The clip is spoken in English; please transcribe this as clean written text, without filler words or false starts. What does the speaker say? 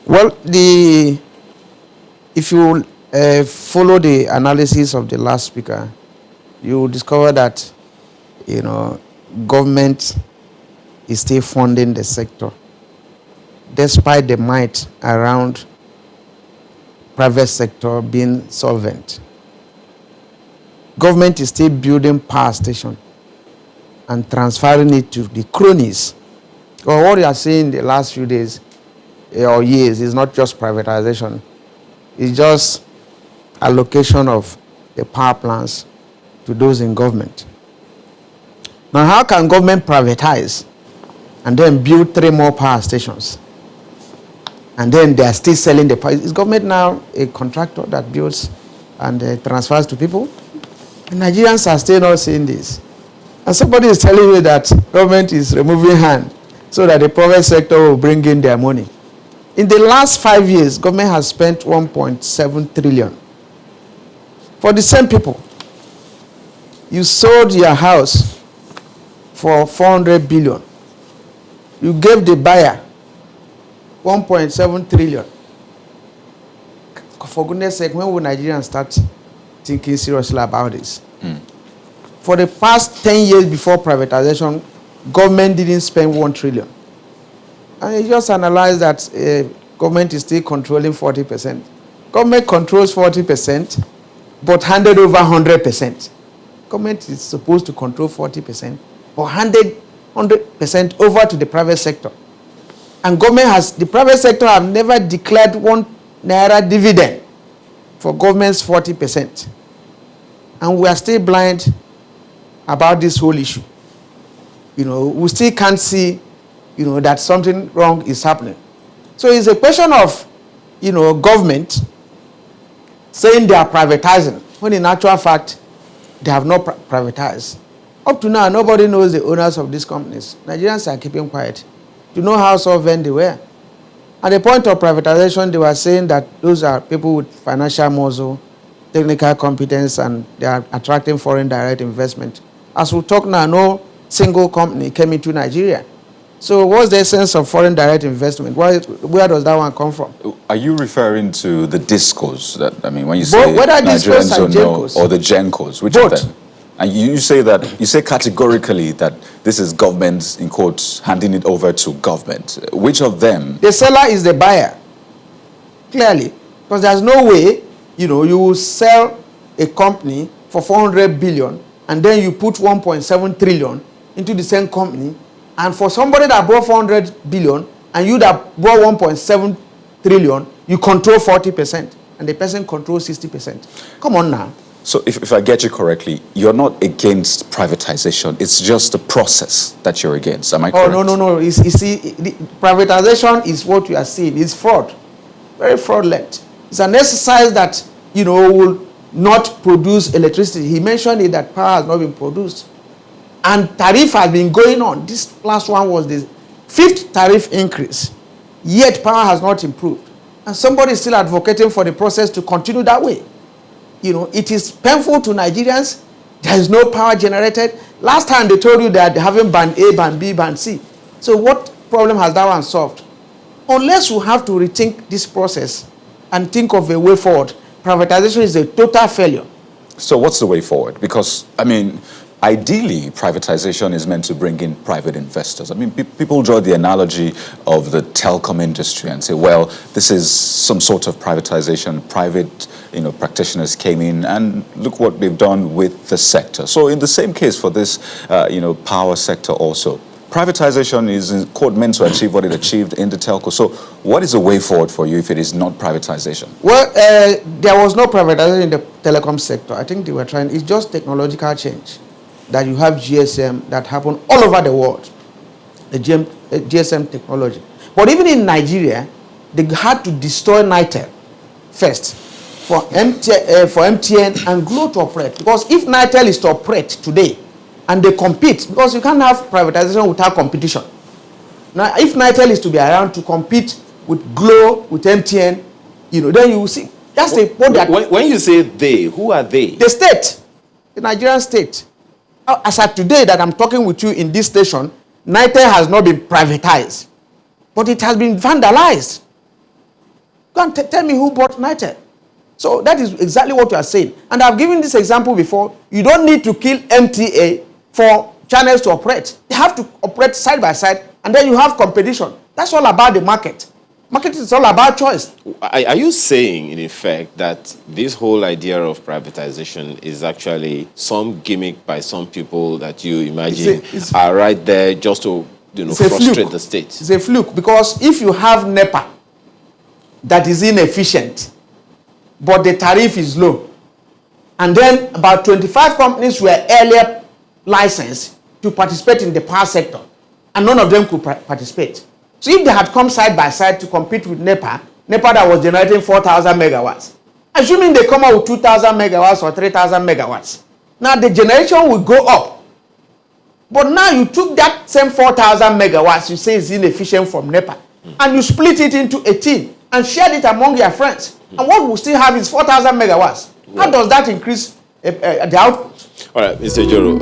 Well, if you follow the analysis of the last speaker, you will discover that, you know, government is still funding the sector, despite the might around private sector being solvent. Government is still building power station and transferring it to the cronies. Well, what you are seeing in the last few days or years is not just privatization. It's just allocation of the power plants to those in government. Now, how can government privatize and then build 3 more power stations? And then they are still selling the power. Is government now a contractor that builds and transfers to people? And Nigerians are still not seeing this. And somebody is telling you that government is removing hand so that the private sector will bring in their money. In the last 5 years, government has spent 1.7 trillion for the same people. You sold your house for 400 billion. You gave the buyer 1.7 trillion. For goodness sake, when will Nigerians start thinking seriously about this? For the past 10 years before privatization, government didn't spend 1 trillion. And you just analyze that government is still controlling 40%. Government controls 40%, but handed over 100%. Government is supposed to control 40%, but handed 100% over to the private sector. And the private sector have never declared 1 naira dividend for government's 40%. And we are still blind about this whole issue. You know, we still can't see, you know, that something wrong is happening. So it's a question of, you know, government saying they are privatizing, when in actual fact, they have not privatized. Up to now, nobody knows the owners of these companies. Nigerians are keeping quiet. You know how solvent they were. At the point of privatization, they were saying that those are people with financial muscle, technical competence, and they are attracting foreign direct investment. As we talk now, no single company came into Nigeria. So what's the essence of foreign direct investment? Where does that one come from? Are you referring to the DISCOs? That, I mean, when you say whether Nigerians DISCOs don't know, or the GENCOs, which both of them? And you say categorically that this is government, in quotes, handing it over to government. Which of them? The seller is the buyer, clearly, because there's no way, you know, you will sell a company for 400 billion and then you put 1.7 trillion into the same company, and for somebody that bought 400 billion and you that bought 1.7 trillion, you control 40% and the person controls 60%. Come on now. So if I get you correctly, you're not against privatization. It's just the process that you're against. Am I correct? Oh, no. You see, privatization is what you are seeing. It's fraud. Very fraudulent. It's an exercise that, you know, will not produce electricity. He mentioned it that power has not been produced. And tariff has been going on. This last one was the 5th tariff increase. Yet power has not improved. And somebody is still advocating for the process to continue that way. You know, it is painful to Nigerians. There is no power generated. Last time they told you that they haven't band A, band B, band C. So what problem has that one solved? Unless you have to rethink this process and think of a way forward, privatization is a total failure. So what's the way forward? Because, I mean, ideally, privatization is meant to bring in private investors. I mean, people draw the analogy of the telecom industry and say, well, this is some sort of privatization. Private, you know, practitioners came in and look what they've done with the sector. So in the same case for this, you know, power sector also, privatization is, in quote, meant to achieve what it achieved in the telco. So what is the way forward for you if it is not privatization? Well, there was no privatization in the telecom sector. I think they were trying, it's just technological change. That you have GSM that happen all over the world, the GSM technology. But even in Nigeria, they had to destroy Nitel first for MTN and Glo to operate. Because if Nitel is to operate today and they compete, because you can't have privatization without competition. Now, if Nitel is to be around to compete with Glo, with MTN, you know, then you will see. That's the point. When you say they, who are they? The state, the Nigerian state. As at today that I'm talking with you in this station, Nitel has not been privatized, but it has been vandalized. Go and tell me who bought United. So that is exactly what you are saying. And I've given this example before. You don't need to kill MTA for channels to operate. They have to operate side by side, and then you have competition. That's all about the market. Market is all about choice. Are you saying, in effect, that this whole idea of privatization is actually some gimmick by some people that you imagine are right there just to frustrate the state? It's a fluke, because if you have NEPA that is inefficient, but the tariff is low, and then about 25 companies were earlier licensed to participate in the power sector, and none of them could participate. So if they had come side by side to compete with NEPA that was generating 4,000 megawatts, assuming they come out with 2,000 megawatts or 3,000 megawatts, now the generation will go up. But now you took that same 4,000 megawatts you say is inefficient from NEPA, and you split it into 18 and shared it among your friends. And what we still have is 4,000 megawatts. How does that increase the output? All right, Mr. Ajaero,